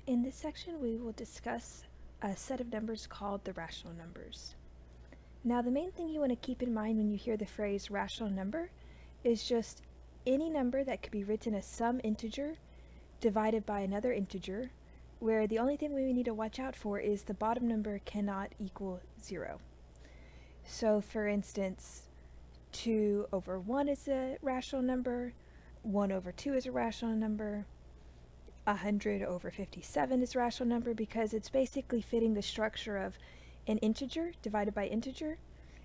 In this section, we will discuss a set of numbers called the rational numbers. Now, the main thing you want to keep in mind when you hear the phrase rational number is just any number that could be written as some integer divided by another integer, where the only thing we need to watch out for is the bottom number cannot equal 0. So, for instance, 2 over 1 is a rational number, 1 over 2 is a rational number, 100 over 57 is a rational number, because it's basically fitting the structure of an integer divided by integer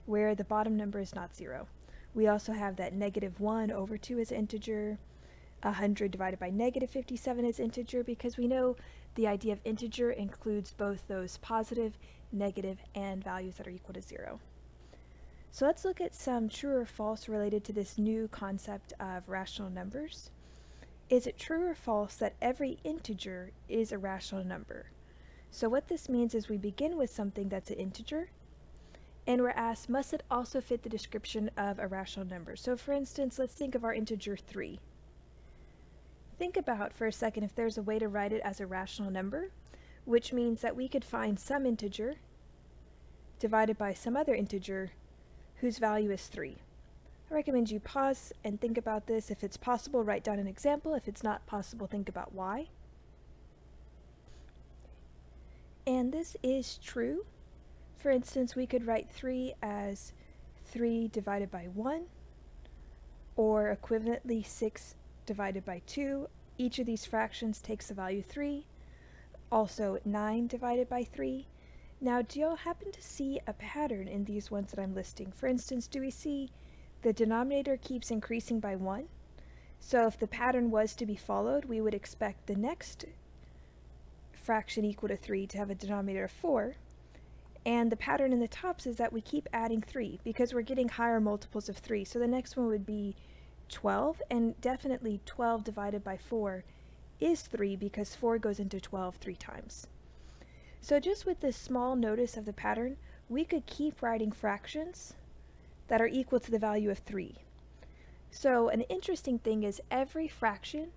where the bottom number is not 0. We also have that negative 1 over 2 is integer, 100 divided by negative 57 is integer, because we know the idea of integer includes both those positive, negative, and values that are equal to 0. So let's look at some true or false related to this new concept of rational numbers. Is it true or false that every integer is a rational number? So what this means is we begin with something that's an integer, and we're asked, must it also fit the description of a rational number? So for instance, let's think of our integer 3. Think about for a second if there's a way to write it as a rational number, which means that we could find some integer divided by some other integer whose value is 3. I recommend you pause and think about this. If it's possible, write down an example. If it's not possible, think about why. And this is true. For instance, we could write 3 as 3 divided by 1, or equivalently 6 divided by 2. Each of these fractions takes the value 3. Also 9 divided by 3. Now, do y'all happen to see a pattern in these ones that I'm listing? For instance, do we see the denominator keeps increasing by 1? So if the pattern was to be followed, we would expect the next fraction equal to 3 to have a denominator of 4. And the pattern in the tops is that we keep adding 3 because we're getting higher multiples of 3. So the next one would be 12, and definitely 12 divided by 4 is 3 because 4 goes into 12 3 times. So just with this small notice of the pattern, we could keep writing fractions that are equal to the value of 3. So an interesting thing is every fraction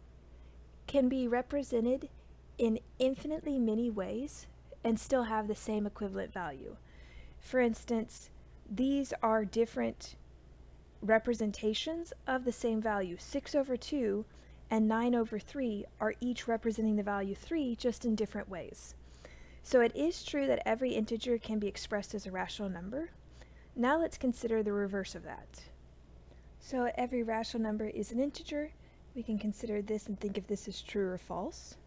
can be represented in infinitely many ways and still have the same equivalent value. For instance, these are different representations of the same value. 6 over 2 and 9 over 3 are each representing the value 3, just in different ways. So it is true that every integer can be expressed as a rational number. Now let's consider the reverse of that. So every rational number is an integer. We can consider this and think if this is true or false.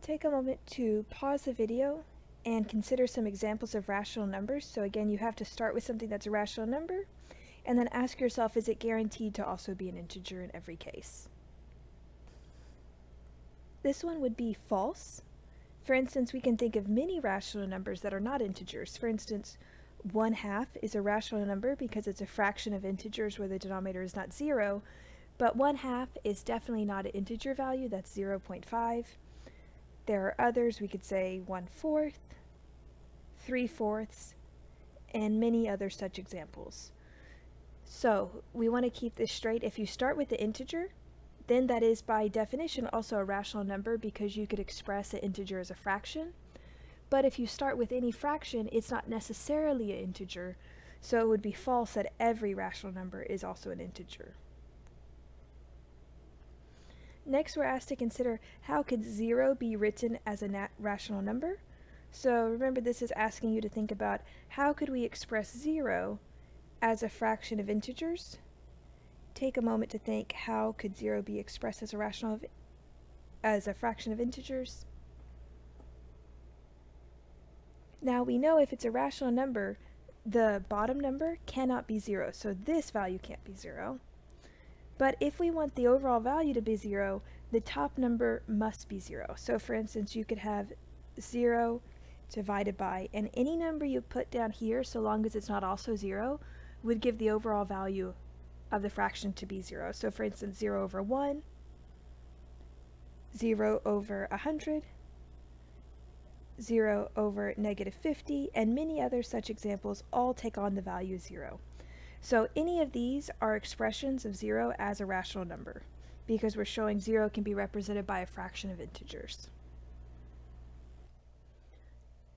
Take a moment to pause the video and consider some examples of rational numbers. So again, you have to start with something that's a rational number, and then ask yourself, is it guaranteed to also be an integer in every case? This one would be false. For instance, we can think of many rational numbers that are not integers. For instance, 1/2 is a rational number because it's a fraction of integers where the denominator is not 0, but 1/2 is definitely not an integer value, that's 0.5. There are others, we could say 1/4, 3/4, and many other such examples. So we want to keep this straight. If you start with the integer, then that is by definition also a rational number because you could express an integer as a fraction. But if you start with any fraction, it's not necessarily an integer, so it would be false that every rational number is also an integer. Next, we're asked to consider how could 0 be written as a rational number. So remember, this is asking you to think about how could we express 0 as a fraction of integers. Take a moment to think, how could 0 be expressed as a fraction of integers? Now we know if it's a rational number, the bottom number cannot be 0, so this value can't be 0. But if we want the overall value to be 0, the top number must be 0. So for instance, you could have 0 divided by, and any number you put down here, so long as it's not also 0, would give the overall value of the fraction to be 0. So for instance, 0 over 1, 0 over 100, 0 over negative 50, and many other such examples all take on the value 0. So any of these are expressions of 0 as a rational number, because we're showing 0 can be represented by a fraction of integers.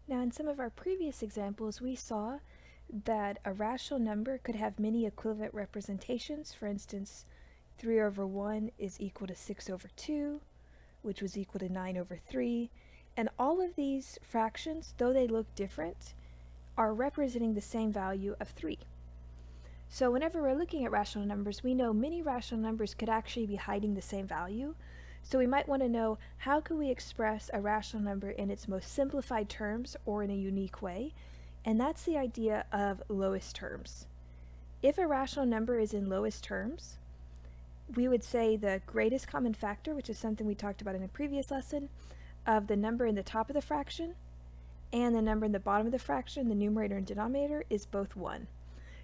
Now, in some of our previous examples, we saw that a rational number could have many equivalent representations. For instance, 3 over 1 is equal to 6 over 2, which was equal to 9 over 3. And all of these fractions, though they look different, are representing the same value of 3. So whenever we're looking at rational numbers, we know many rational numbers could actually be hiding the same value. So we might want to know, how can we express a rational number in its most simplified terms or in a unique way? And that's the idea of lowest terms. If a rational number is in lowest terms, we would say the greatest common factor, which is something we talked about in a previous lesson, of the number in the top of the fraction and the number in the bottom of the fraction, the numerator and denominator, is both 1.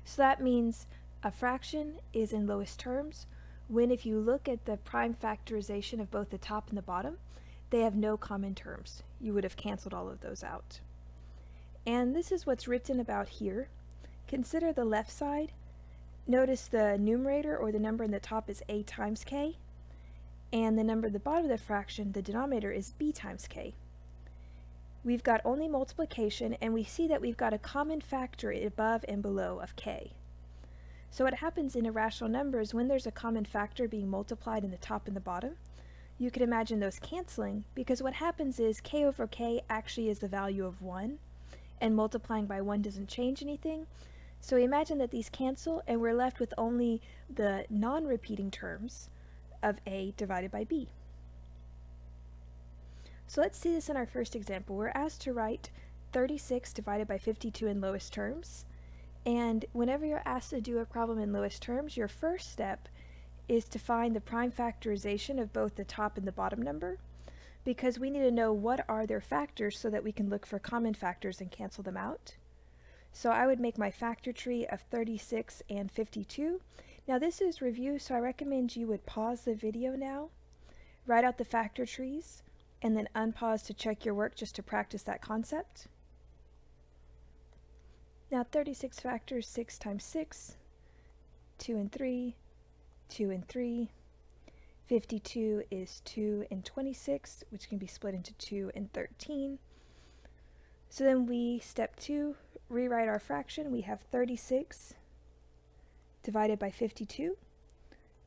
So that means a fraction is in lowest terms when, if you look at the prime factorization of both the top and the bottom, they have no common terms. You would have canceled all of those out. And this is what's written about here. Consider the left side. Notice the numerator, or the number in the top, is a times k, and the number at the bottom of the fraction, the denominator, is b times k. We've got only multiplication, and we see that we've got a common factor above and below of k. So what happens in irrational numbers, when there's a common factor being multiplied in the top and the bottom, you could imagine those canceling, because what happens is k over k actually is the value of 1, and multiplying by 1 doesn't change anything. So we imagine that these cancel, and we're left with only the non-repeating terms of a divided by b. So let's see this in our first example. We're asked to write 36 divided by 52 in lowest terms. And whenever you're asked to do a problem in lowest terms, your first step is to find the prime factorization of both the top and the bottom number, because we need to know what are their factors so that we can look for common factors and cancel them out. So I would make my factor tree of 36 and 52. Now this is review, so I recommend you would pause the video now, write out the factor trees, and then unpause to check your work just to practice that concept. Now 36 factors: 6 times 6, 2 and 3, 2 and 3. 52 is 2 and 26, which can be split into 2 and 13. So then we, step 2, rewrite our fraction. We have 36 divided by 52.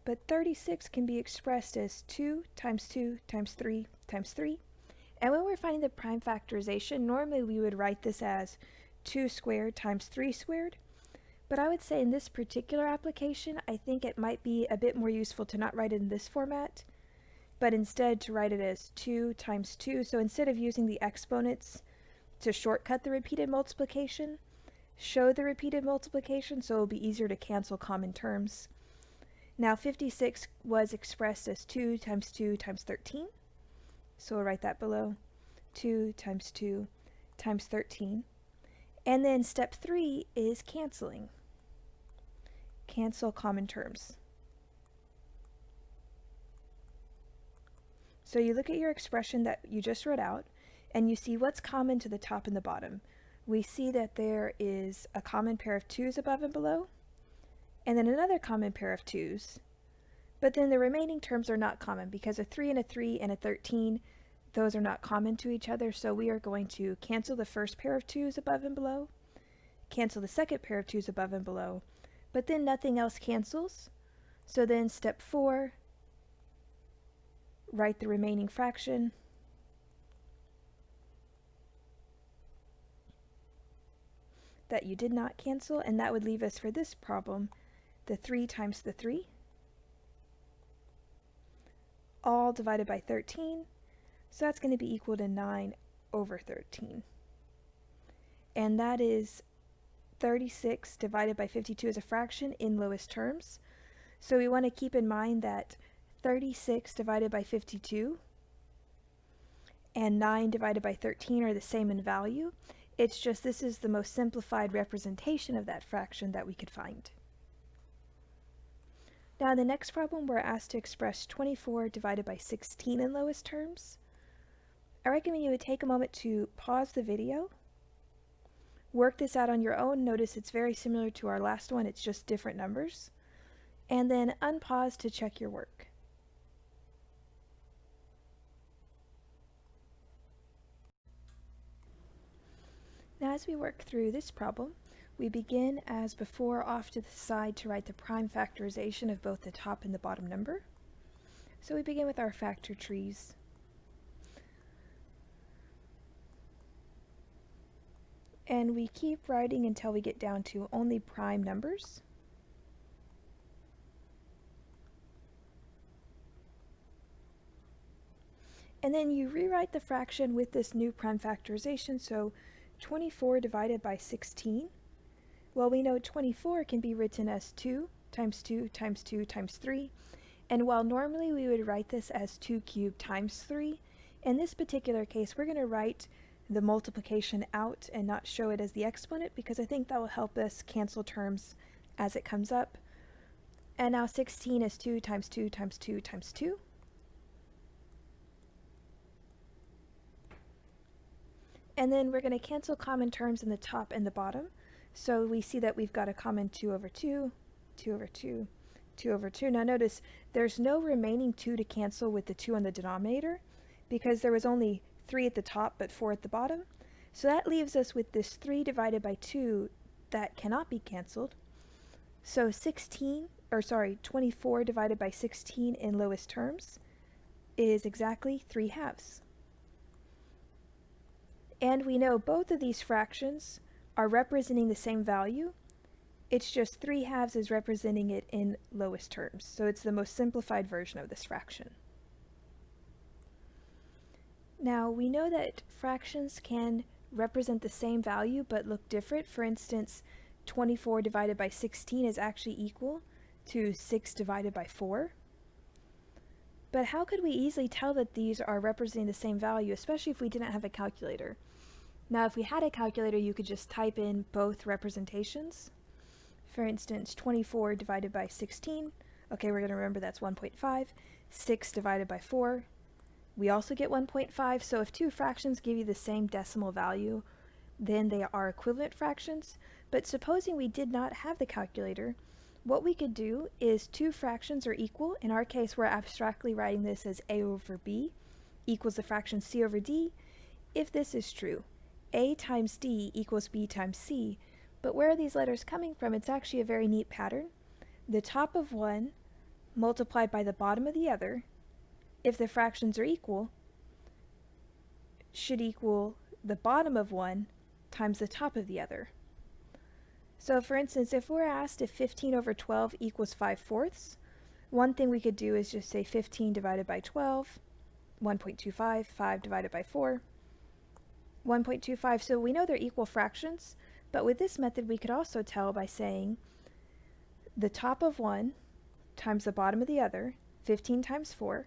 But 36 can be expressed as 2 times 2 times 3 times 3. And when we're finding the prime factorization, normally we would write this as 2 squared times 3 squared. But I would say in this particular application, I think it might be a bit more useful to not write it in this format, but instead to write it as 2 times 2. So instead of using the exponents to shortcut the repeated multiplication, show the repeated multiplication so it'll be easier to cancel common terms. Now 56 was expressed as 2 times 2 times 13. So we'll write that below. 2 times 2 times 13. And then step 3 is canceling. Cancel common terms. So you look at your expression that you just wrote out, and you see what's common to the top and the bottom. We see that there is a common pair of 2's above and below, and then another common pair of 2's. But then the remaining terms are not common, because a 3 and a 3 and a 13, those are not common to each other, so we are going to cancel the first pair of 2's above and below, cancel the second pair of 2's above and below, but then nothing else cancels. So then step 4, write the remaining fraction. That you did not cancel, and that would leave us for this problem the 3 times the 3, all divided by 13, so that's going to be equal to 9 over 13. And that is 36 divided by 52 as a fraction in lowest terms. So we want to keep in mind that 36 divided by 52 and 9 divided by 13 are the same in value. It's just this is the most simplified representation of that fraction that we could find. Now in the next problem, we're asked to express 24 divided by 16 in lowest terms. I recommend you would take a moment to pause the video, work this out on your own. Notice it's very similar to our last one, it's just different numbers. And then unpause to check your work. as we work through this problem, we begin as before off to the side to write the prime factorization of both the top and the bottom number. So we begin with our factor trees. And we keep writing until we get down to only prime numbers. And then you rewrite the fraction with this new prime factorization, so 24 divided by 16. Well, we know 24 can be written as 2 times 2 times 2 times 3, and while normally we would write this as 2 cubed times 3, in this particular case we're going to write the multiplication out and not show it as the exponent, because I think that will help us cancel terms as it comes up. And now 16 is 2 times 2 times 2 times 2. And then we're going to cancel common terms in the top and the bottom. So we see that we've got a common 2 over 2, 2 over 2, 2 over 2. Now notice there's no remaining 2 to cancel with the 2 on the denominator, because there was only 3 at the top but 4 at the bottom. So that leaves us with this 3 divided by 2 that cannot be canceled. So 24 divided by 16 in lowest terms is exactly 3/2. And we know both of these fractions are representing the same value. It's just 3/2 is representing it in lowest terms. So it's the most simplified version of this fraction. Now we know that fractions can represent the same value but look different. For instance, 24 divided by 16 is actually equal to 6 divided by 4. But how could we easily tell that these are representing the same value, especially if we didn't have a calculator? Now, if we had a calculator, you could just type in both representations. For instance, 24 divided by 16, okay, we're going to remember that's 1.5. 6 divided by 4, we also get 1.5. So if two fractions give you the same decimal value, then they are equivalent fractions. But supposing we did not have the calculator, what we could do is two fractions are equal. In our case, we're abstractly writing this as a over b equals the fraction c over d. If this is true, a times d equals b times c. But where are these letters coming from? It's actually a very neat pattern. The top of one multiplied by the bottom of the other, if the fractions are equal, should equal the bottom of one times the top of the other. So for instance, if we're asked if 15 over 12 equals 5/4, one thing we could do is just say 15 divided by 12, 1.25, 5 divided by 4, 1.25. So we know they're equal fractions, but with this method we could also tell by saying the top of one times the bottom of the other, 15 times 4,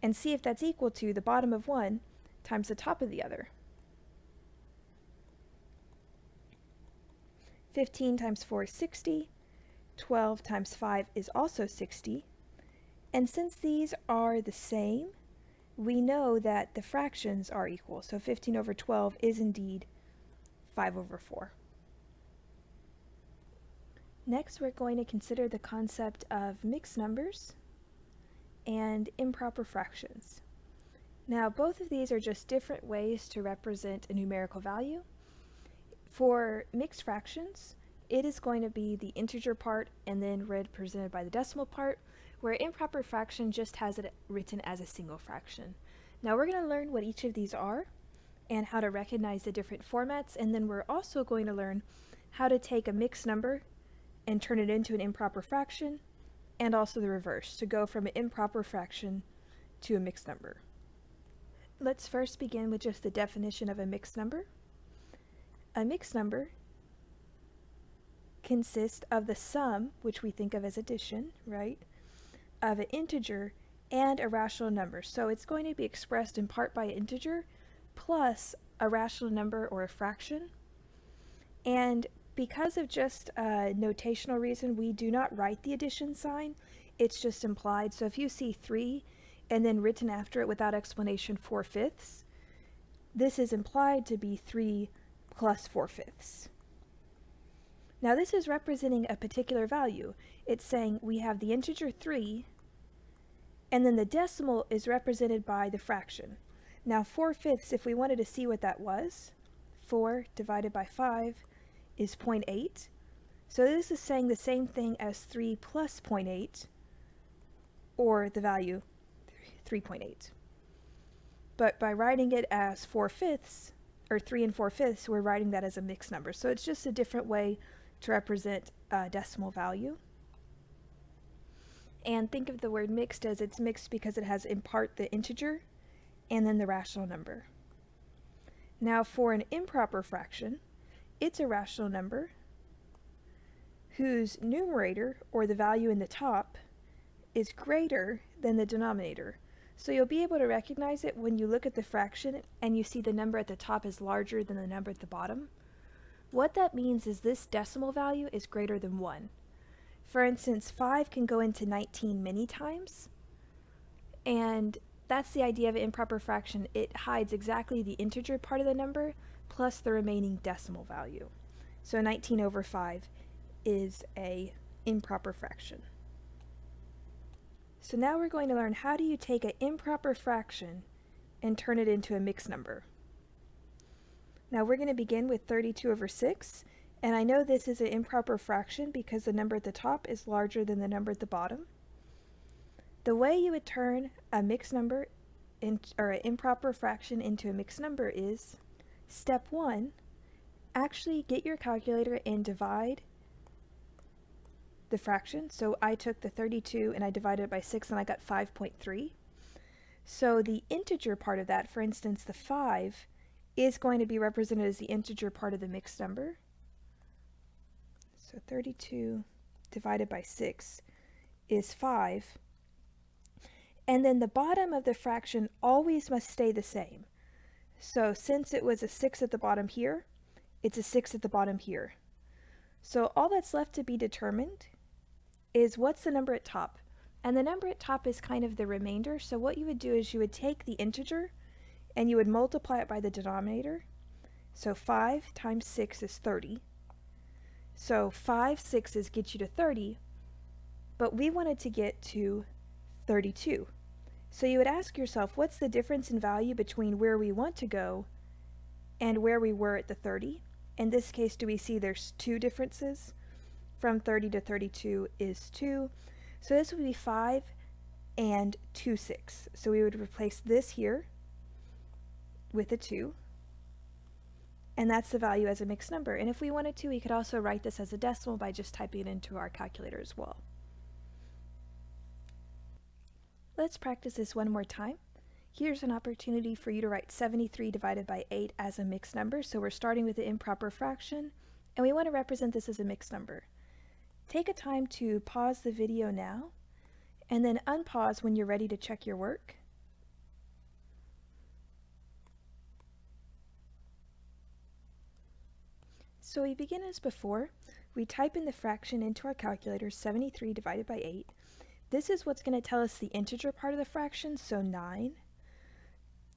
and see if that's equal to the bottom of one times the top of the other. 15 times 4 is 60, 12 times 5 is also 60, and since these are the same, we know that the fractions are equal. So 15 over 12 is indeed 5 over 4. Next, we're going to consider the concept of mixed numbers and improper fractions. Now, both of these are just different ways to represent a numerical value. For mixed fractions, it is going to be the integer part and then represented by the decimal part, where improper fraction just has it written as a single fraction. Now we're going to learn what each of these are and how to recognize the different formats, and then we're also going to learn how to take a mixed number and turn it into an improper fraction, and also the reverse, to go from an improper fraction to a mixed number. Let's first begin with just the definition of a mixed number. A mixed number consists of the sum, which we think of as addition, right, of an integer and a rational number. So it's going to be expressed in part by an integer plus a rational number or a fraction. And because of just a notational reason, we do not write the addition sign. It's just implied. So if you see 3 and then written after it without explanation 4/5, this is implied to be 3 plus 4/5. Now this is representing a particular value. It's saying we have the integer 3, and then the decimal is represented by the fraction. Now 4/5, if we wanted to see what that was, 4 divided by 5 is 0.8. So this is saying the same thing as 3 plus 0.8, or the value 3.8. But by writing it as 4/5, or 3 4/5, we're writing that as a mixed number. So it's just a different way to represent a decimal value. And think of the word mixed as it's mixed because it has in part the integer and then the rational number. Now for an improper fraction, it's a rational number whose numerator, or the value in the top, is greater than the denominator. So you'll be able to recognize it when you look at the fraction and you see the number at the top is larger than the number at the bottom. What that means is this decimal value is greater than 1. For instance, 5 can go into 19 many times, and that's the idea of an improper fraction. It hides exactly the integer part of the number plus the remaining decimal value. So 19 over 5 is an improper fraction. So now we're going to learn how do you take an improper fraction and turn it into a mixed number. Now we're going to begin with 32 over 6, and I know this is an improper fraction because the number at the top is larger than the number at the bottom. The way you would turn a mixed number or an improper fraction into a mixed number is, step 1, actually get your calculator and divide the fraction. So I took the 32 and I divided it by 6 and I got 5.3. So the integer part of that, for instance the 5, is going to be represented as the integer part of the mixed number. So 32 divided by 6 is 5. And then the bottom of the fraction always must stay the same. So since it was a 6 at the bottom here, it's a 6 at the bottom here. So all that's left to be determined is what's the number at top. And the number at top is kind of the remainder. So what you would do is you would take the integer and you would multiply it by the denominator. So 5 times 6 is 30. So 5 6's get you to 30, but we wanted to get to 32. So you would ask yourself, what's the difference in value between where we want to go and where we were at the 30? In this case, do we see there's 2 differences? From 30 to 32 is 2. So this would be 5 and 2 6. So we would replace this here with a 2. And that's the value as a mixed number. And if we wanted to, we could also write this as a decimal by just typing it into our calculator as well. Let's practice this one more time. Here's an opportunity for you to write 73 divided by 8 as a mixed number. So we're starting with the improper fraction, and we want to represent this as a mixed number. Take a time to pause the video now, and then unpause when you're ready to check your work. So we begin as before. We type in the fraction into our calculator, 73 divided by 8. This is what's going to tell us the integer part of the fraction, so 9.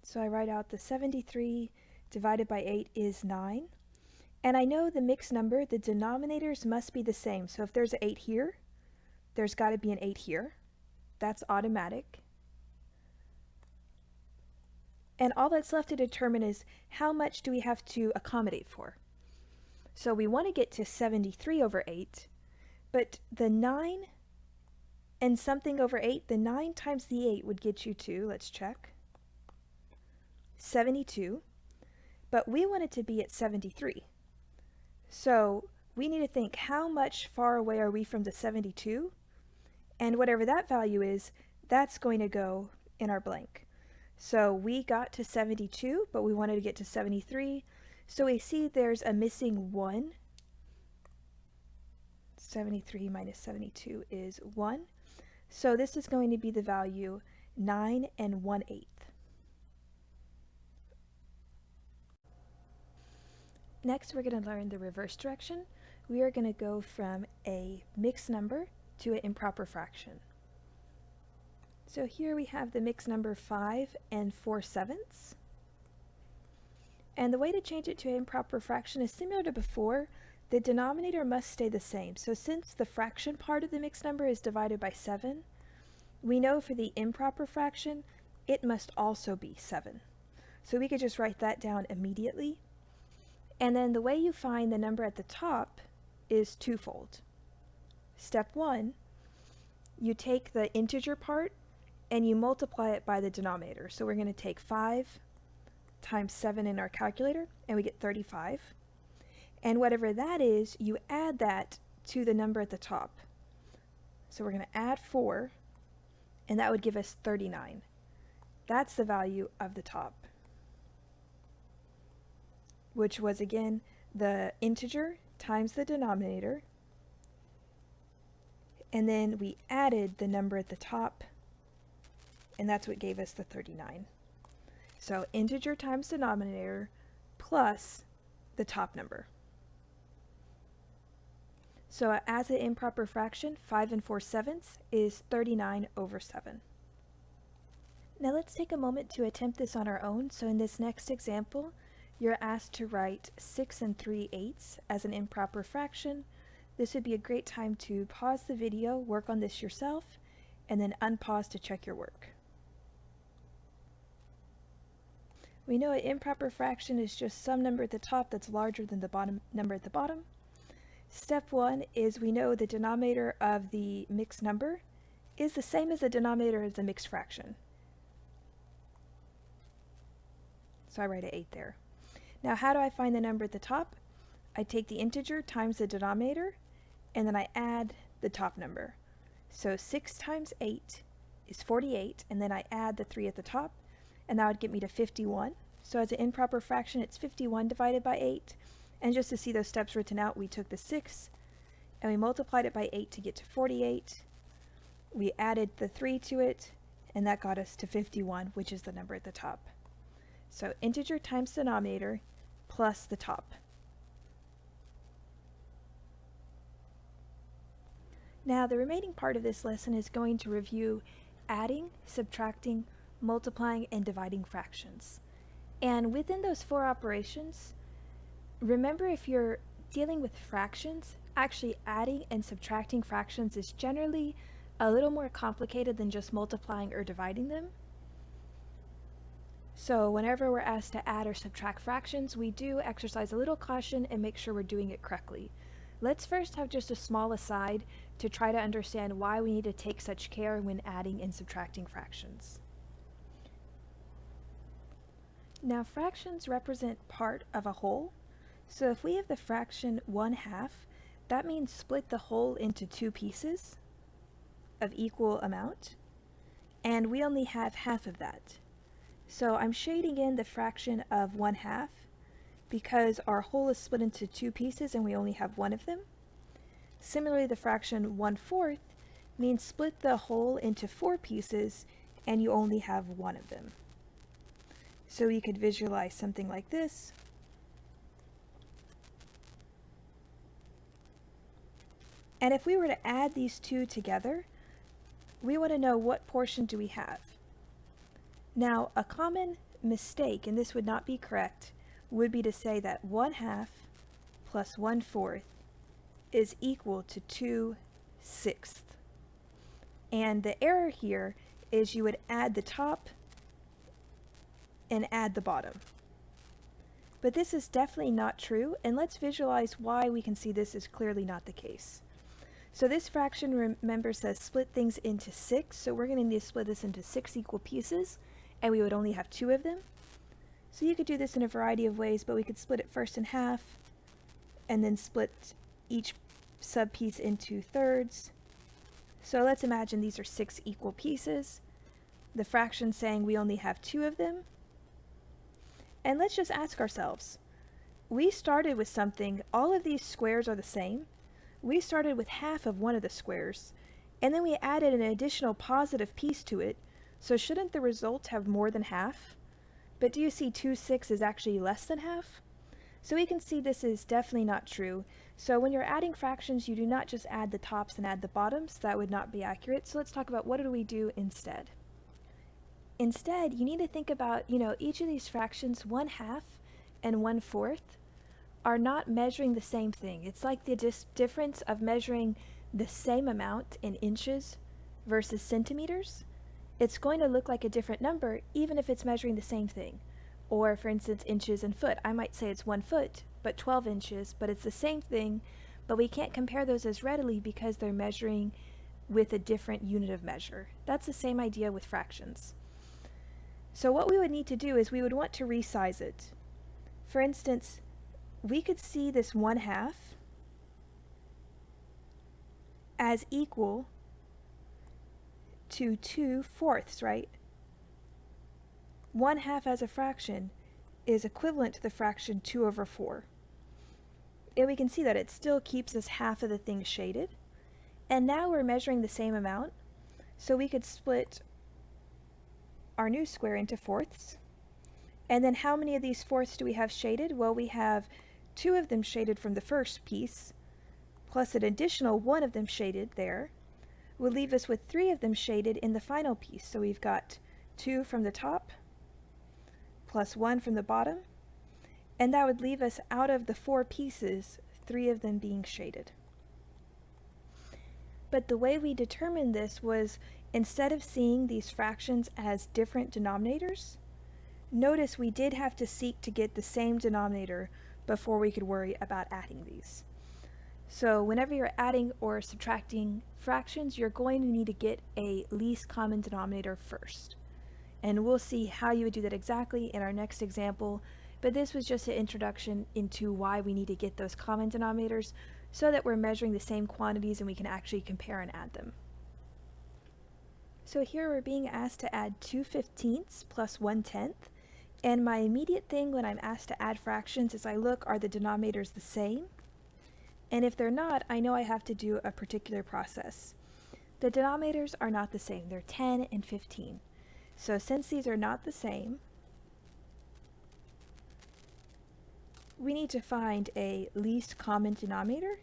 So I write out the 73 divided by 8 is 9. And I know the mixed number, the denominators must be the same. So if there's an 8 here, there's got to be an 8 here. That's automatic. And all that's left to determine is how much do we have to accommodate for. So we want to get to 73 over 8, but the 9 and something over 8, the 9 times the 8 would get you to, let's check, 72, but we want it to be at 73. So we need to think, how much far away are we from the 72? And whatever that value is, that's going to go in our blank. So we got to 72, but we wanted to get to 73. So we see there's a missing 1. 73 minus 72 is 1. So this is going to be the value 9 1/8. Next, we're going to learn the reverse direction. We are going to go from a mixed number to an improper fraction. So here we have the mixed number 5 4/7. And the way to change it to an improper fraction is similar to before. The denominator must stay the same. So since the fraction part of the mixed number is divided by 7, we know for the improper fraction, it must also be 7. So we could just write that down immediately. And then the way you find the number at the top is twofold. Step 1, you take the integer part and you multiply it by the denominator. So we're going to take 5 times 7 in our calculator, and we get 35. And whatever that is, you add that to the number at the top. So we're going to add 4, and that would give us 39. That's the value of the top, which was, again, the integer times the denominator, and then we added the number at the top, and that's what gave us the 39. So integer times denominator plus the top number. So as an improper fraction, 5 4/7 is 39 over 7. Now let's take a moment to attempt this on our own. So in this next example, you're asked to write 6 3/8 as an improper fraction. This would be a great time to pause the video, work on this yourself, and then unpause to check your work. We know an improper fraction is just some number at the top that's larger than the bottom number at the bottom. Step 1 is we know the denominator of the mixed number is the same as the denominator of the mixed fraction. So I write an 8 there. Now how do I find the number at the top? I take the integer times the denominator, and then I add the top number. So 6 times 8 is 48, and then I add the 3 at the top, and that would get me to 51. So as an improper fraction, it's 51 divided by 8. And just to see those steps written out, we took the 6 and we multiplied it by 8 to get to 48. We added the 3 to it, and that got us to 51, which is the number at the top. So integer times denominator plus the top. Now the remaining part of this lesson is going to review adding, subtracting, multiplying, and dividing fractions. And within those 4 operations, remember, if you're dealing with fractions, actually adding and subtracting fractions is generally a little more complicated than just multiplying or dividing them. So whenever we're asked to add or subtract fractions, we do exercise a little caution and make sure we're doing it correctly. Let's first have just a small aside to try to understand why we need to take such care when adding and subtracting fractions. Now fractions represent part of a whole. So if we have the fraction 1/2, that means split the whole into 2 pieces of equal amount, and we only have half of that. So I'm shading in the fraction of 1/2 because our whole is split into 2 pieces and we only have one of them. Similarly, the fraction 1/4 means split the whole into 4 pieces and you only have one of them. So we could visualize something like this. And if we were to add these two together, we want to know what portion do we have. Now, a common mistake, and this would not be correct, would be to say that 1/2 plus 1/4 is equal to 2/6. And the error here is you would add the top and add the bottom. But this is definitely not true, and let's visualize why we can see this is clearly not the case. So this fraction, remember, says split things into 6, so we're going to need to split this into 6 equal pieces, and we would only have 2 of them. So you could do this in a variety of ways, but we could split it first in half, and then split each subpiece into thirds. So let's imagine these are 6 equal pieces. The fraction saying we only have 2 of them. And let's just ask ourselves, we started with something, all of these squares are the same. We started with half of one of the squares, and then we added an additional positive piece to it, so shouldn't the result have more than half? But do you see 2/6 is actually less than half? So we can see this is definitely not true. So when you're adding fractions, you do not just add the tops and add the bottoms. That would not be accurate. So let's talk about what do we do instead. Instead, you need to think about, each of these fractions, 1/2 and 1/4, are not measuring the same thing. It's like the difference of measuring the same amount in inches versus centimeters. It's going to look like a different number even if it's measuring the same thing. Or for instance, inches and foot. I might say it's 1 foot, but 12 inches, but it's the same thing, but we can't compare those as readily because they're measuring with a different unit of measure. That's the same idea with fractions. So what we would need to do is we would want to resize it. For instance, we could see this 1/2 as equal to 2/4, right? 1/2 as a fraction is equivalent to the fraction 2/4. And we can see that it still keeps us half of the thing shaded. And now we're measuring the same amount, so we could split our new square into fourths. And then how many of these fourths do we have shaded? Well, we have 2 of them shaded from the first piece, plus an additional 1 of them shaded there, will leave us with 3 of them shaded in the final piece. So we've got 2 from the top, plus 1 from the bottom, and that would leave us out of the 4 pieces, 3 of them being shaded. But the way we determined this was, instead of seeing these fractions as different denominators, notice we did have to seek to get the same denominator before we could worry about adding these. So whenever you're adding or subtracting fractions, you're going to need to get a least common denominator first. And we'll see how you would do that exactly in our next example, but this was just an introduction into why we need to get those common denominators so that we're measuring the same quantities and we can actually compare and add them. So here we're being asked to add 2/15 plus 1/10, and my immediate thing when I'm asked to add fractions is I look, are the denominators the same? And if they're not, I know I have to do a particular process. The denominators are not the same, they're 10 and 15. So since these are not the same, we need to find a least common denominator,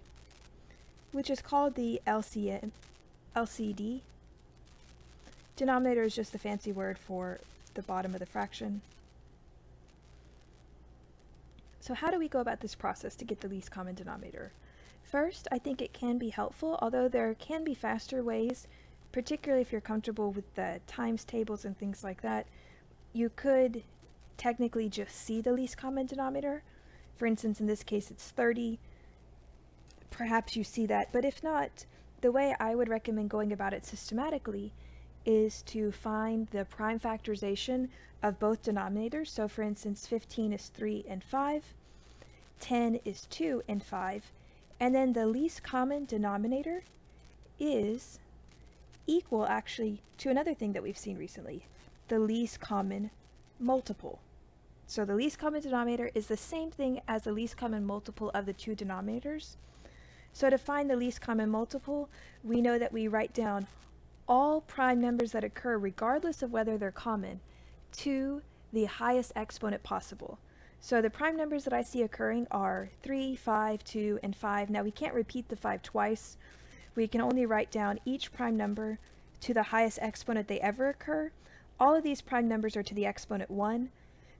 which is called the LCD. Denominator is just the fancy word for the bottom of the fraction. So how do we go about this process to get the least common denominator? First, I think it can be helpful, although there can be faster ways, particularly if you're comfortable with the times tables and things like that. You could technically just see the least common denominator. For instance, in this case, it's 30. Perhaps you see that, but if not, the way I would recommend going about it systematically is to find the prime factorization of both denominators. So for instance, 15 is 3 and 5, 10 is 2 and 5, and then the least common denominator is equal actually to another thing that we've seen recently, the least common multiple. So the least common denominator is the same thing as the least common multiple of the two denominators. So to find the least common multiple, we know that we write down all prime numbers that occur regardless of whether they're common to the highest exponent possible. So the prime numbers that I see occurring are 3, 5, 2, and 5. Now we can't repeat the 5 twice. We can only write down each prime number to the highest exponent they ever occur. All of these prime numbers are to the exponent 1.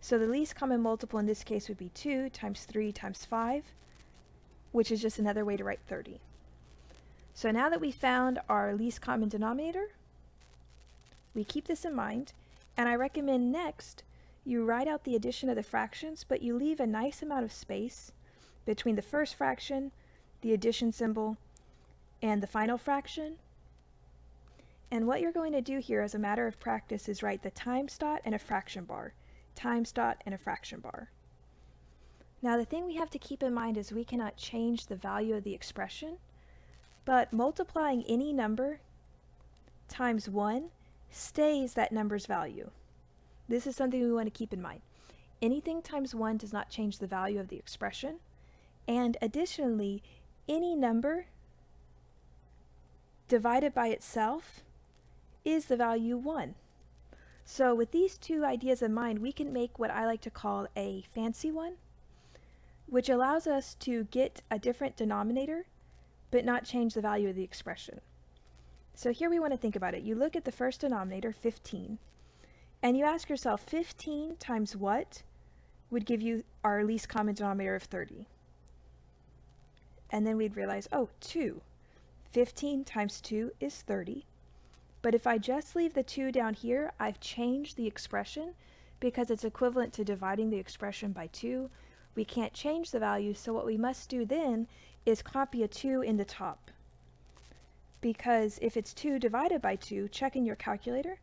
So the least common multiple in this case would be 2 times 3 times 5, which is just another way to write 30. So now that we found our least common denominator, we keep this in mind, and I recommend next you write out the addition of the fractions, but you leave a nice amount of space between the first fraction, the addition symbol, and the final fraction. And what you're going to do here as a matter of practice is write the times dot and a fraction bar, times dot and a fraction bar. Now the thing we have to keep in mind is we cannot change the value of the expression, but multiplying any number times 1 stays that number's value. This is something we want to keep in mind. Anything times 1 does not change the value of the expression, and additionally, any number divided by itself is the value 1. So with these two ideas in mind, we can make what I like to call a fancy one, which allows us to get a different denominator but not change the value of the expression. So here we want to think about it. You look at the first denominator, 15, and you ask yourself, 15 times what would give you our least common denominator of 30? And then we'd realize, oh, 2. 15 times 2 is 30. But if I just leave the 2 down here, I've changed the expression because it's equivalent to dividing the expression by 2, We can't change the value, so what we must do then is copy a 2 in the top. Because if it's 2 divided by 2, check in your calculator,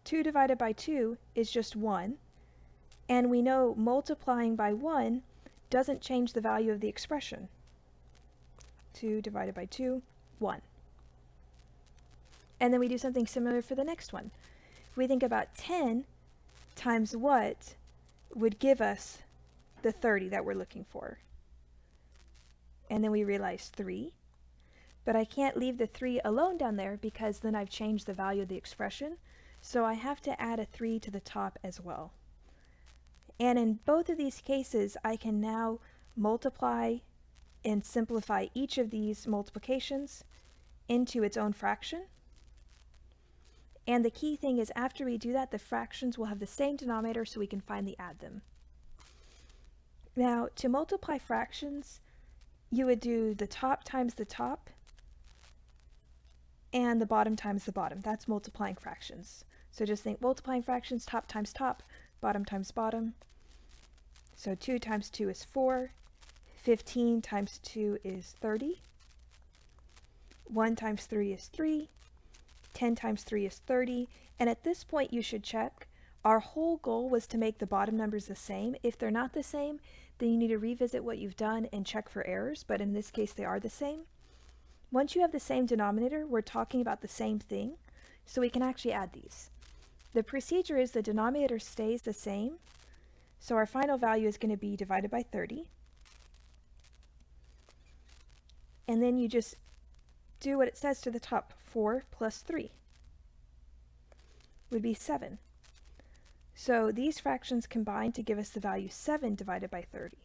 2 divided by 2 is just 1, and we know multiplying by 1 doesn't change the value of the expression. 2 divided by 2, 1. And then we do something similar for the next one. If we think about 10 times what would give us the 30 that we're looking for. And then we realize 3. But I can't leave the 3 alone down there because then I've changed the value of the expression. So I have to add a 3 to the top as well. And in both of these cases, I can now multiply and simplify each of these multiplications into its own fraction. And the key thing is after we do that, the fractions will have the same denominator so we can finally add them. Now, to multiply fractions, you would do the top times the top and the bottom times the bottom. That's multiplying fractions. So just think multiplying fractions, top times top, bottom times bottom. So 2 times 2 is 4. 15 times 2 is 30. 1 times 3 is 3. 10 times 3 is 30. And at this point you should check. Our whole goal was to make the bottom numbers the same. If they're not the same, then you need to revisit what you've done and check for errors, but in this case they are the same. Once you have the same denominator, we're talking about the same thing, so we can actually add these. The procedure is the denominator stays the same, so our final value is going to be divided by 30. And then you just do what it says to the top. 4 plus 3 would be 7. So these fractions combine to give us the value 7 divided by 30.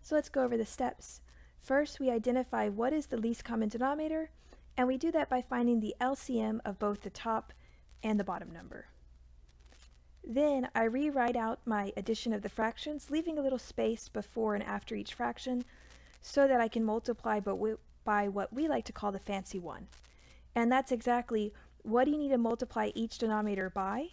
So let's go over the steps. First, we identify what is the least common denominator, and we do that by finding the LCM of both the top and the bottom number. Then I rewrite out my addition of the fractions, leaving a little space before and after each fraction so that I can multiply by what we like to call the fancy one. And that's exactly what do you need to multiply each denominator by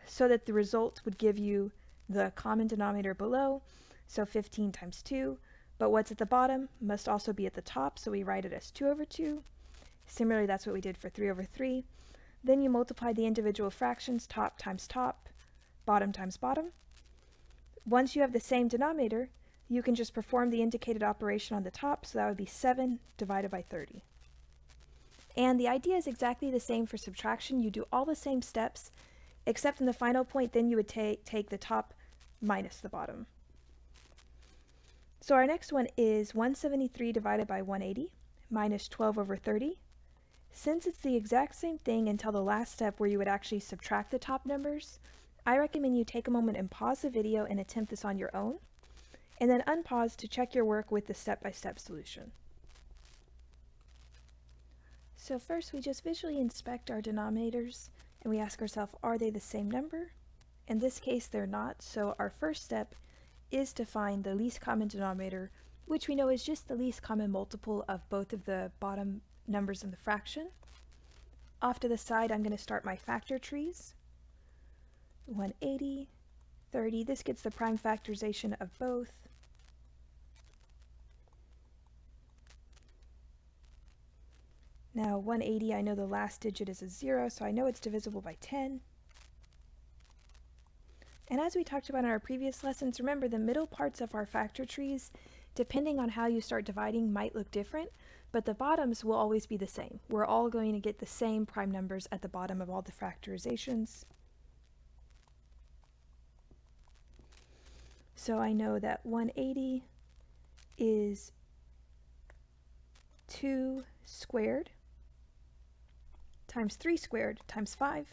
so that the result would give you the common denominator below, so 15 times 2, but what's at the bottom must also be at the top, so we write it as 2 over 2. Similarly, that's what we did for 3 over 3. Then you multiply the individual fractions, top times top, bottom times bottom. Once you have the same denominator, you can just perform the indicated operation on the top, so that would be 7 divided by 30. And the idea is exactly the same for subtraction. You do all the same steps, except in the final point, then you would take the top minus the bottom. So our next one is 173 divided by 180 minus 12 over 30. Since it's the exact same thing until the last step where you would actually subtract the top numbers, I recommend you take a moment and pause the video and attempt this on your own, and then unpause to check your work with the step-by-step solution. So first we just visually inspect our denominators and we ask ourselves, are they the same number? In this case they're not, so our first step is to find the least common denominator, which we know is just the least common multiple of both of the bottom numbers in the fraction. Off to the side I'm going to start my factor trees. 180, 30, this gets the prime factorization of both. Now 180, I know the last digit is a 0, so I know it's divisible by 10. And as we talked about in our previous lessons, remember the middle parts of our factor trees, depending on how you start dividing, might look different, but the bottoms will always be the same. We're all going to get the same prime numbers at the bottom of all the factorizations. So I know that 180 is 2 squared times 3 squared times 5.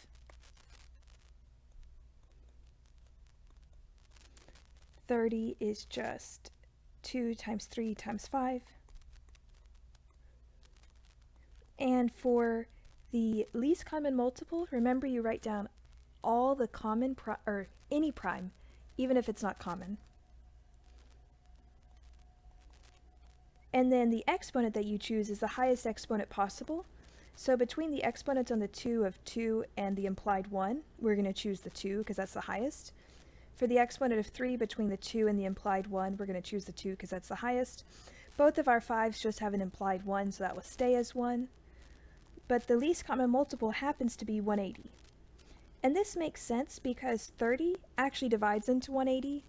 $30 is just 2 times 3 times 5. And for the least common multiple, remember you write down all the common or any prime, even if it's not common. And then the exponent that you choose is the highest exponent possible. So between the exponents on the 2 of 2 and the implied 1, we're going to choose the 2 because that's the highest. For the exponent of 3 between the 2 and the implied 1, we're going to choose the 2 because that's the highest. Both of our 5s just have an implied 1, so that will stay as 1. But the least common multiple happens to be 180. And this makes sense because 30 actually divides into 180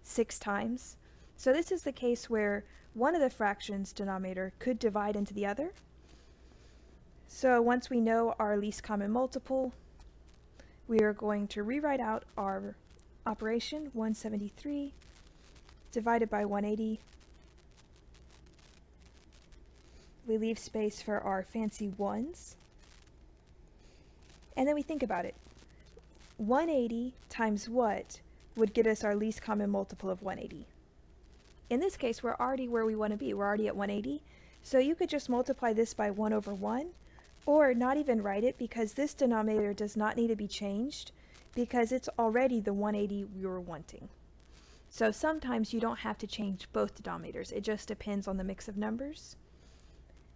6 times. So this is the case where one of the fractions denominator could divide into the other. So once we know our least common multiple, we are going to rewrite out our operation, 173 divided by 180. We leave space for our fancy ones. And then we think about it. 180 times what would get us our least common multiple of 180? In this case, we're already where we want to be. We're already at 180. So you could just multiply this by 1 over 1, or not even write it because this denominator does not need to be changed because it's already the 180 we were wanting. So sometimes you don't have to change both denominators. It just depends on the mix of numbers.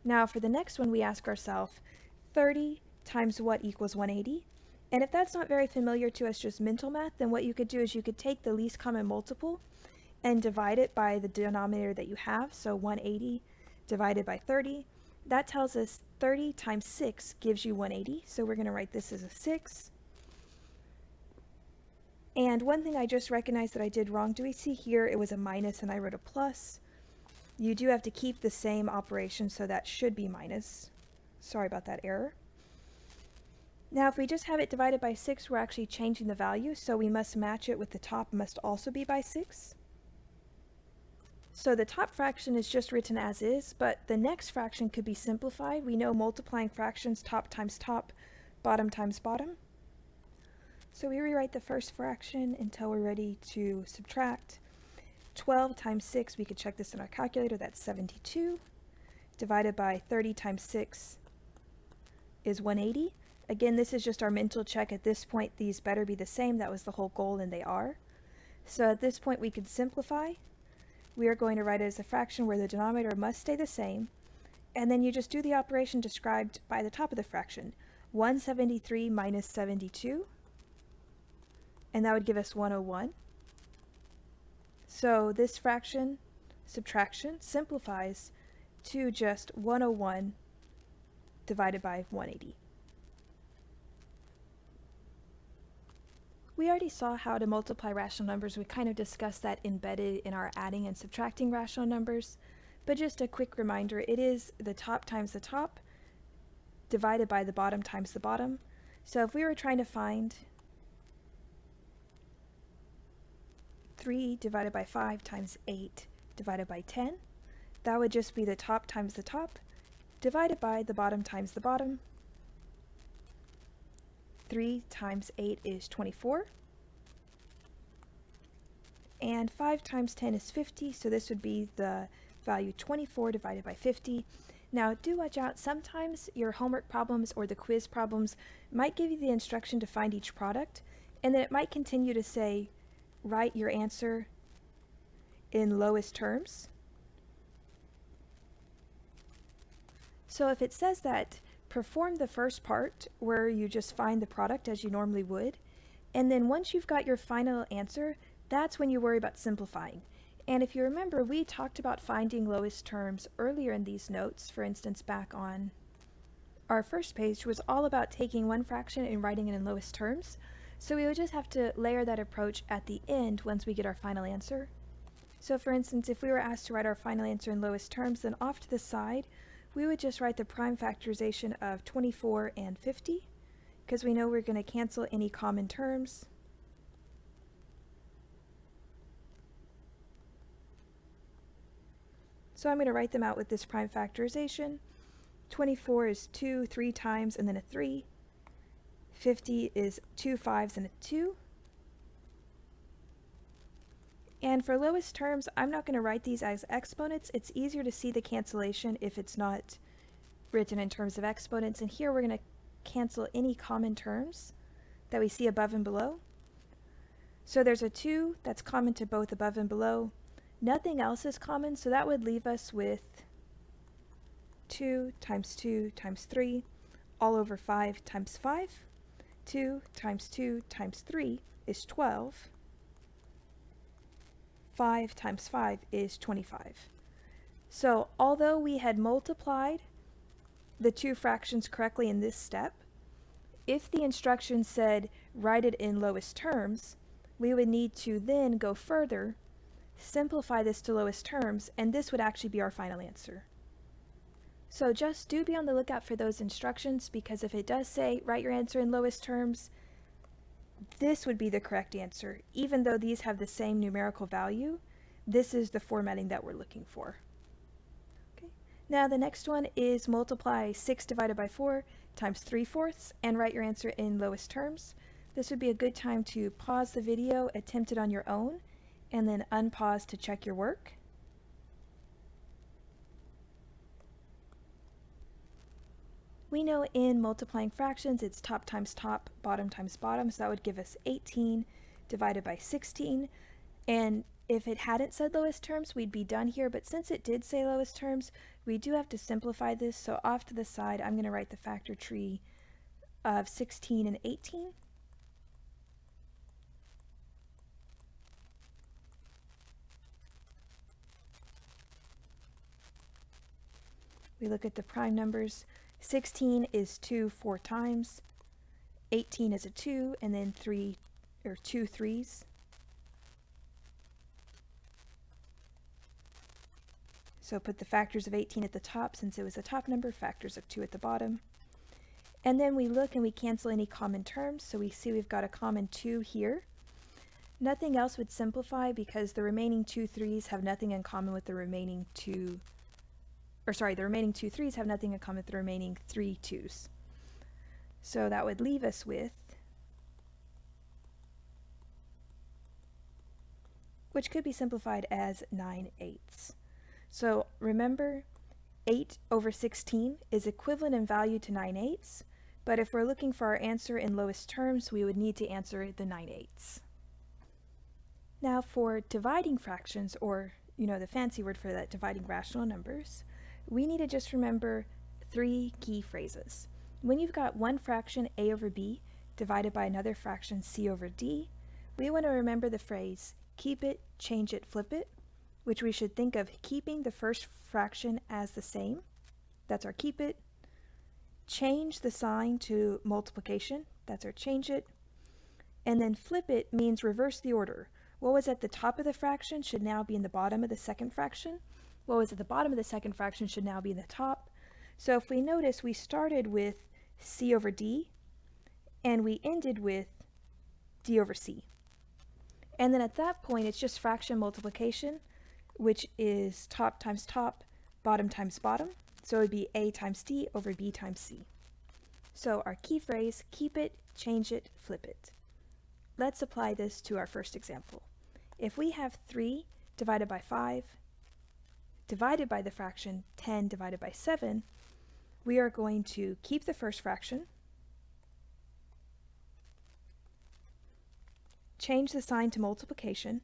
Now for the next one, we ask ourselves, 30 times what equals 180? And if that's not very familiar to us, just mental math, then what you could do is you could take the least common multiple and divide it by the denominator that you have. So 180 divided by 30. That tells us 30 times 6 gives you 180. So we're going to write this as a 6. And one thing I just recognized that I did wrong. Do we see here it was a minus and I wrote a plus? You do have to keep the same operation, so that should be minus. Sorry about that error. Now if we just have it divided by 6, we're actually changing the value, so we must match it with the top must also be by 6. So the top fraction is just written as is, but the next fraction could be simplified. We know multiplying fractions, top times top, bottom times bottom. So we rewrite the first fraction until we're ready to subtract. 12 times 6, we could check this in our calculator, that's 72. Divided by 30 times 6 is 180. Again, this is just our mental check. At this point, these better be the same. That was the whole goal, and they are. So at this point, we can simplify. We are going to write it as a fraction where the denominator must stay the same. And then you just do the operation described by the top of the fraction. 173 minus 72. And that would give us 101. So this fraction, subtraction, simplifies to just 101 divided by 180. We already saw how to multiply rational numbers. We kind of discussed that embedded in our adding and subtracting rational numbers. But just a quick reminder, it is the top times the top divided by the bottom times the bottom. So if we were trying to find 3 divided by 5 times 8 divided by 10, that would just be the top times the top divided by the bottom times the bottom. 3 times 8 is 24. And 5 times 10 is 50, so this would be the value 24 divided by 50. Now do watch out, sometimes your homework problems or the quiz problems might give you the instruction to find each product, and then it might continue to say, write your answer in lowest terms. So if it says that, perform the first part where you just find the product as you normally would, and then once you've got your final answer, that's when you worry about simplifying. And if you remember, we talked about finding lowest terms earlier in these notes. For instance, back on our first page was all about taking one fraction and writing it in lowest terms. So we would just have to layer that approach at the end once we get our final answer. So for instance, if we were asked to write our final answer in lowest terms, then off to the side, we would just write the prime factorization of 24 and 50, because we know we're going to cancel any common terms. So I'm going to write them out with this prime factorization. 24 is 2 3 times and then a 3. 50 is 2 5s and a 2. And for lowest terms, I'm not going to write these as exponents. It's easier to see the cancellation if it's not written in terms of exponents. And here we're going to cancel any common terms that we see above and below. So there's a 2 that's common to both above and below. Nothing else is common, so that would leave us with 2 times 3 all over 5 times 5 2 times 2 times 3 is 12. 5 times 5 is 25. So although we had multiplied the two fractions correctly in this step, if the instruction said write it in lowest terms, we would need to then go further, simplify this to lowest terms, and this would actually be our final answer. So just do be on the lookout for those instructions, because if it does say write your answer in lowest terms, this would be the correct answer. Even though these have the same numerical value, this is the formatting that we're looking for. Okay. Now the next one is multiply 6 divided by 4 times 3/4 and write your answer in lowest terms. This would be a good time to pause the video, attempt it on your own, and then unpause to check your work. We know in multiplying fractions it's top times top, bottom times bottom, so that would give us 18 divided by 16. And if it hadn't said lowest terms, we'd be done here, but since it did say lowest terms, we do have to simplify this. So off to the side, I'm going to write the factor tree of 16 and 18. We look at the prime numbers. 16 is 2 4 times, 18 is a 2, and then 2 3s. So put the factors of 18 at the top since it was a top number, factors of 2 at the bottom. And then we look and we cancel any common terms, so we see we've got a common 2 here. Nothing else would simplify because the remaining 2 3s have nothing in common with the remaining the remaining 2 3s have nothing in common with the remaining 3 2s. So that would leave us with, which could be simplified as 9/8. So remember, 8 over 16 is equivalent in value to 9/8, but if we're looking for our answer in lowest terms, we would need to answer the 9/8. Now for dividing fractions, or the fancy word for that, dividing rational numbers, we need to just remember 3 key phrases. When you've got one fraction a over b divided by another fraction c over d, we want to remember the phrase keep it, change it, flip it, which we should think of keeping the first fraction as the same. That's our keep it. Change the sign to multiplication. That's our change it. And then flip it means reverse the order. What was at the top of the fraction should now be in the bottom of the second fraction. What was at the bottom of the second fraction should now be in the top. So if we notice, we started with c over d, and we ended with d over c. And then at that point, it's just fraction multiplication, which is top times top, bottom times bottom. So it would be a times d over b times c. So our key phrase, keep it, change it, flip it. Let's apply this to our first example. If we have 3 divided by 5 divided by the fraction 10 divided by 7, we are going to keep the first fraction, change the sign to multiplication,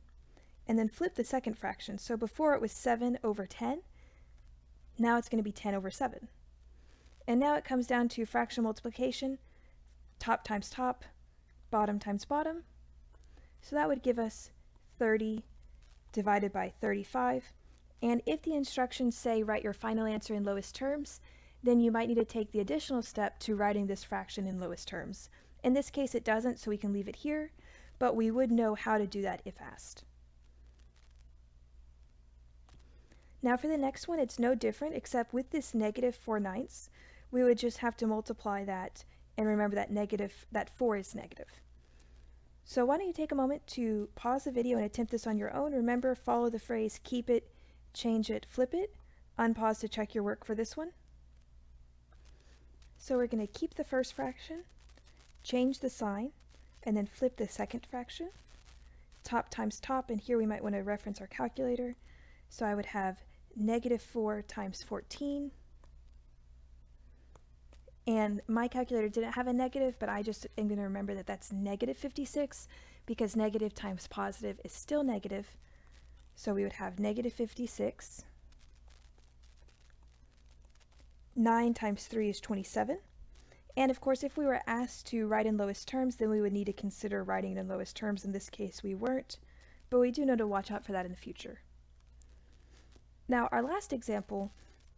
and then flip the second fraction. So before it was 7 over 10, now it's going to be 10 over 7. And now it comes down to fraction multiplication, top times top, bottom times bottom. So that would give us 30 divided by 35. And if the instructions say write your final answer in lowest terms, then you might need to take the additional step to writing this fraction in lowest terms. In this case it doesn't, so we can leave it here, but we would know how to do that if asked. Now for the next one, it's no different, except with this -4/9, we would just have to multiply that and remember that 4 is negative. So why don't you take a moment to pause the video and attempt this on your own. Remember, follow the phrase keep it, change it, flip it. Unpause to check your work for this one. So we're going to keep the first fraction, change the sign, and then flip the second fraction. Top times top, and here we might want to reference our calculator. So I would have -4 times 14. And my calculator didn't have a negative, but I just am going to remember that that's -56, because negative times positive is still negative. So we would have -56. 9 times 3 is 27. And of course, if we were asked to write in lowest terms, then we would need to consider writing it in lowest terms. In this case, we weren't, but we do know to watch out for that in the future. Now, our last example,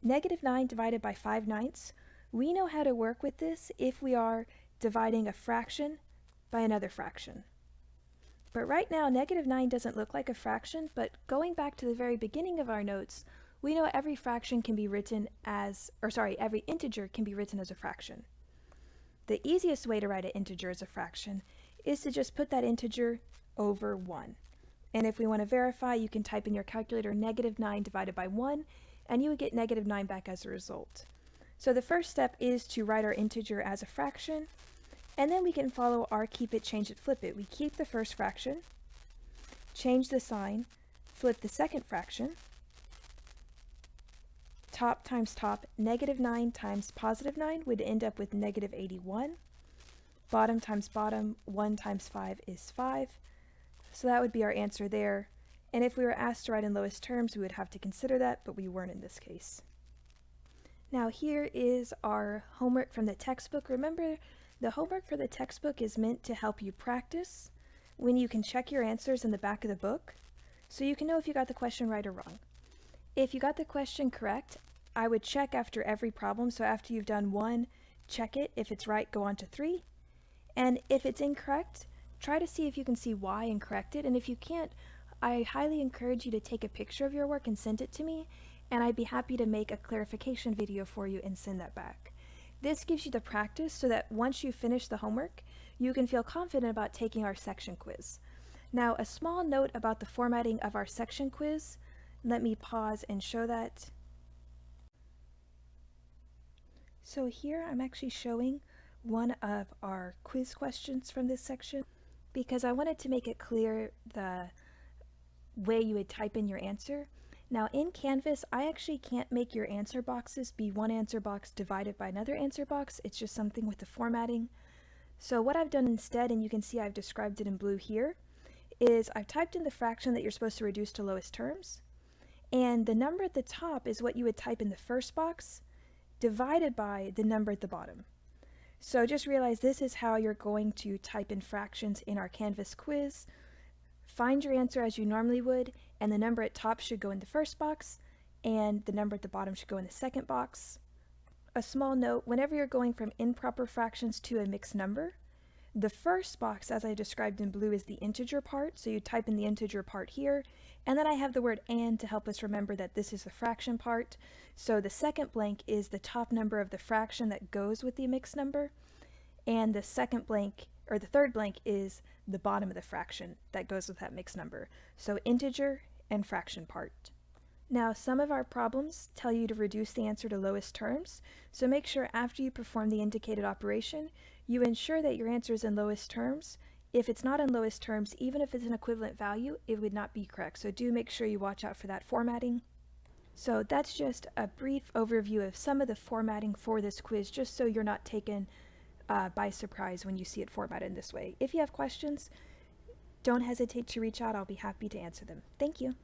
-9 divided by 5/9, we know how to work with this if we are dividing a fraction by another fraction. But right now, -9 doesn't look like a fraction, but going back to the very beginning of our notes, we know every fraction can be written as, every integer can be written as a fraction. The easiest way to write an integer as a fraction is to just put that integer over 1. And if we want to verify, you can type in your calculator -9 divided by 1, and you would get -9 back as a result. So the first step is to write our integer as a fraction, and then we can follow our keep it, change it, flip it. We keep the first fraction, change the sign, flip the second fraction, top times top, -9 times +9 would end up with -81. Bottom times bottom, 1 times 5 is 5. So that would be our answer there. And if we were asked to write in lowest terms, we would have to consider that, but we weren't in this case. Now here is our homework from the textbook. Remember, the homework for the textbook is meant to help you practice when you can check your answers in the back of the book, so you can know if you got the question right or wrong. If you got the question correct, I would check after every problem. So after you've done 1, check it. If it's right, go on to 3. And if it's incorrect, try to see if you can see why and correct it. And if you can't, I highly encourage you to take a picture of your work and send it to me, and I'd be happy to make a clarification video for you and send that back. This gives you the practice so that once you finish the homework, you can feel confident about taking our section quiz. Now, a small note about the formatting of our section quiz. Let me pause and show that. So here I'm actually showing one of our quiz questions from this section because I wanted to make it clear the way you would type in your answer. Now in Canvas, I actually can't make your answer boxes be one answer box divided by another answer box. It's just something with the formatting. So what I've done instead, and you can see I've described it in blue here, is I've typed in the fraction that you're supposed to reduce to lowest terms, and the number at the top is what you would type in the first box divided by the number at the bottom. So just realize this is how you're going to type in fractions in our Canvas quiz. Find your answer as you normally would, and the number at top should go in the first box, and the number at the bottom should go in the second box. A small note, whenever you're going from improper fractions to a mixed number, the first box, as I described in blue, is the integer part, so you type in the integer part here, and then I have the word and to help us remember that this is the fraction part. So the second blank is the top number of the fraction that goes with the mixed number, and the second blank, or the third blank, is the bottom of the fraction that goes with that mixed number. So integer and fraction part. Now, some of our problems tell you to reduce the answer to lowest terms, so make sure after you perform the indicated operation, you ensure that your answer is in lowest terms. If it's not in lowest terms, even if it's an equivalent value, it would not be correct. So do make sure you watch out for that formatting. So that's just a brief overview of some of the formatting for this quiz, just so you're not taken by surprise when you see it formatted in this way. If you have questions, don't hesitate to reach out. I'll be happy to answer them. Thank you.